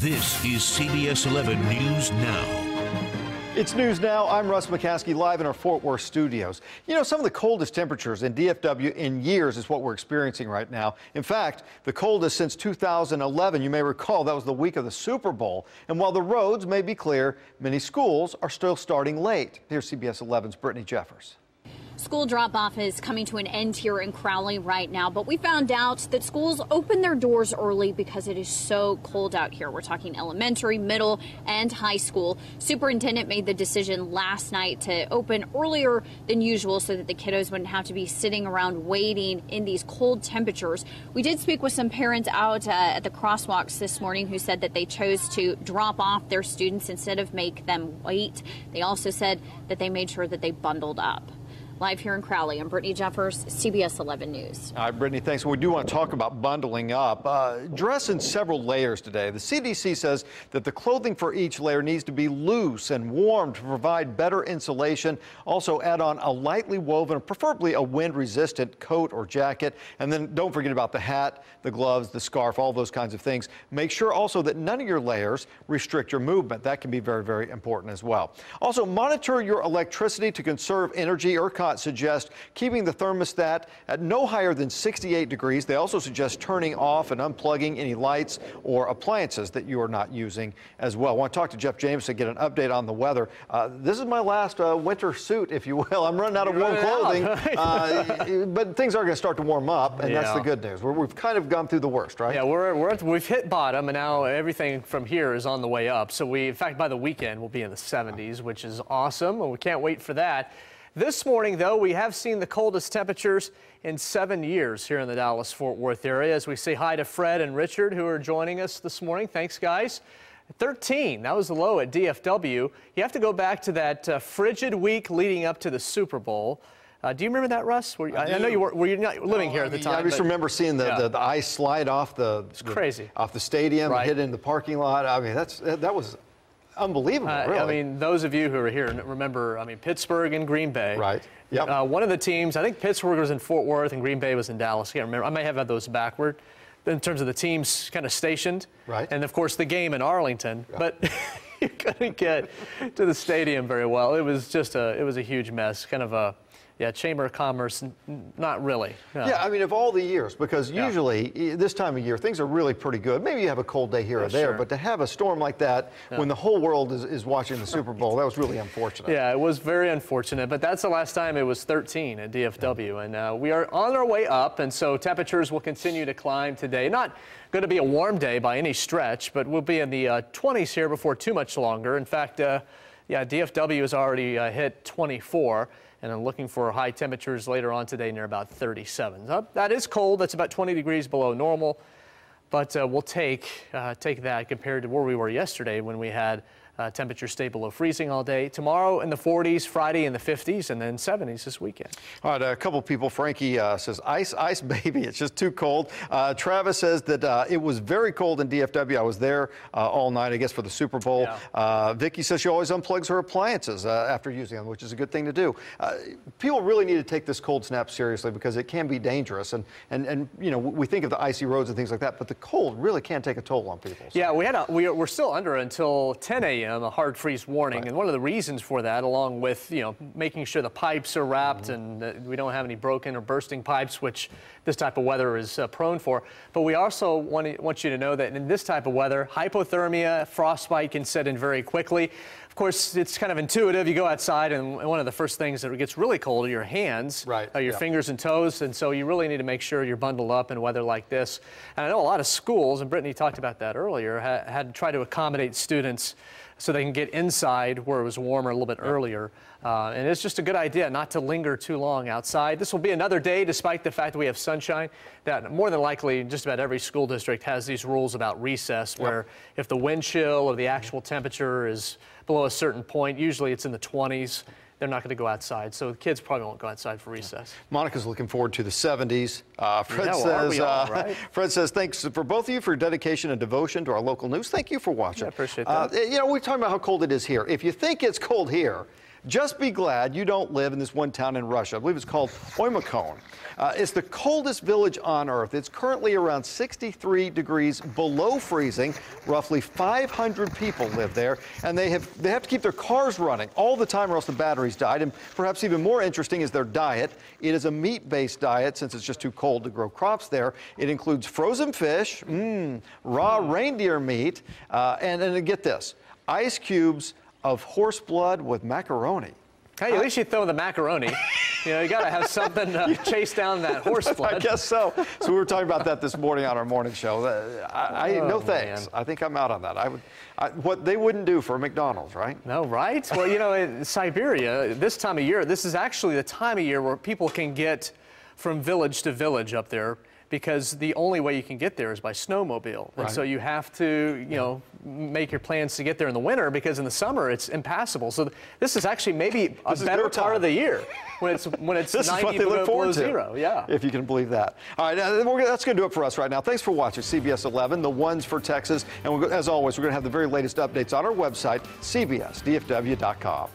This is CBS 11 News Now. It's News Now. I'm Russ McCaskey, live in our Fort Worth studios. You know, some of the coldest temperatures in DFW in years is what we're experiencing right now. In fact, the coldest since 2011. You may recall that was the week of the Super Bowl. And while the roads may be clear, many schools are still starting late. Here's CBS 11's Brittany Jeffers. School drop-off is coming to an end here in Crowley right now, but we found out that schools open their doors early because it is so cold out here. We're talking elementary, middle, and high school. Superintendent made the decision last night to open earlier than usual so that the kiddos wouldn't have to be sitting around waiting in these cold temperatures. We did speak with some parents out at the crosswalks this morning who said that they chose to drop off their students instead of make them wait. They also said that they made sure that they bundled up. Live here in Crowley, I'm Brittany Jeffers, CBS 11 News. All right, Brittany, thanks. We do want to talk about bundling up. Dress in several layers today. The CDC says that the clothing for each layer needs to be loose and warm to provide better insulation. Also, add on a lightly woven, preferably a wind-resistant coat or jacket. And then don't forget about the hat, the gloves, the scarf, all those kinds of things. Make sure also that none of your layers restrict your movement. That can be very, very important as well. Also, monitor your electricity to conserve energy. ERCOT suggest keeping the thermostat at no higher than 68 degrees. They also suggest turning off and unplugging any lights or appliances that you are not using as well. I want to talk to Jeff Jameson, get an update on the weather. This is my last winter suit, if you will. I'm running out of warm clothing, but things are going to start to warm up, and that's the good news. We've kind of gone through the worst, right? Yeah, we've hit bottom, and now everything from here is on the way up. So in fact, by the weekend, we'll be in the 70s, which is awesome, and we can't wait for that. This morning, though, we have seen the coldest temperatures in 7 years here in the Dallas-Fort Worth area. As we say hi to Fred and Richard, who are joining us this morning. Thanks, guys. 13, that was the low at DFW. You have to go back to that frigid week leading up to the Super Bowl. Do you remember that, Russ? I know you were you not living here at the time. I just remember seeing the ice slide off off the stadium, hit in the parking lot. I mean, that was unbelievable, really. I mean, those of you who are here remember, Pittsburgh and Green Bay. Right. Yep. One of the teams, I think Pittsburgh was in Fort Worth and Green Bay was in Dallas. I can't remember. I may have had those backward in terms of the teams kind of stationed. Right. And, of course, the game in Arlington. Yeah. But you couldn't get to the stadium very well. It was just it was a huge mess, kind of a Chamber of Commerce, not really. No. Yeah, I mean, of all the years, because usually this time of year, things are really pretty good. Maybe you have a cold day here or there, but to have a storm like that when the whole world is watching the Super Bowl, that was really unfortunate. Yeah, it was very unfortunate, but that's the last time it was 13 at DFW, and we are on our way up, and so temperatures will continue to climb today. Not going to be a warm day by any stretch, but we'll be in the 20s here before too much longer. In fact, DFW has already hit 24. And I'm looking for high temperatures later on today near about 37. That is cold. That's about 20 degrees below normal. But we'll take that compared to where we were yesterday when we had temperatures stay below freezing all day. Tomorrow in the 40s, Friday in the 50s, and then 70s this weekend. All right, a couple people. Frankie says, ice, baby, it's just too cold. Travis says that it was very cold in DFW. I was there all night, I guess, for the Super Bowl. Yeah. Vicky says she always unplugs her appliances after using them, which is a good thing to do. People really need to take this cold snap seriously because it can be dangerous. And you know, we think of the icy roads and things like that, but the cold really can take a toll on people. So. Yeah, we're still under until 10 a.m. A hard freeze warning, right. And one of the reasons for that, along with making sure the pipes are wrapped and we don't have any broken or bursting pipes, which this type of weather is prone for. But we also want you to know that in this type of weather, hypothermia, frostbite can set in very quickly. Of course, it's kind of intuitive. You go outside, and one of the first things that gets really cold are your hands, your fingers and toes, and so you really need to make sure you're bundled up in weather like this. And I know a lot of schools, and Brittany talked about that earlier, had to try to accommodate students so they can get inside where it was warmer a little bit earlier. And it's just a good idea not to linger too long outside. This will be another day, despite the fact that we have sunshine, that more than likely just about every school district has these rules about recess, where if the wind chill or the actual temperature is below a certain point, usually it's in the 20s, they're not going to go outside. So the kids probably won't go outside for recess. Monica's looking forward to the 70s. Fred says, thanks for both of you for your dedication and devotion to our local news. Thank you for watching. I appreciate that. We're talking about how cold it is here. If you think it's cold here, Just be glad you don't live in this one town in Russia. I believe it's called Oymyakon. It's the coldest village on Earth. It's currently around 63 degrees below freezing. Roughly 500 people live there, and they have to keep their cars running all the time or else the batteries died. And perhaps even more interesting is their diet. It is a meat-based diet since it's just too cold to grow crops there. It includes frozen fish, raw reindeer meat, and get this, ice cubes of horse blood with macaroni. Hey, at least you throw the macaroni. You got to have something to chase down that horse blood. I guess so. So we were talking about that this morning on our morning show. No thanks. Man. I think I'm out on that. What they wouldn't do for McDonald's, right? No, right? Well, in Siberia, this time of year, this is actually the time of year where people can get from village to village up there, because the only way you can get there is by snowmobile. And so you have to, make your plans to get there in the winter, because in the summer it's impassable. So this is actually maybe a better part of the year when it's 90 below zero. Yeah. If you can believe that. All right, that's going to do it for us right now. Thanks for watching CBS 11, the ones for Texas. And as always, we're going to have the very latest updates on our website, cbsdfw.com.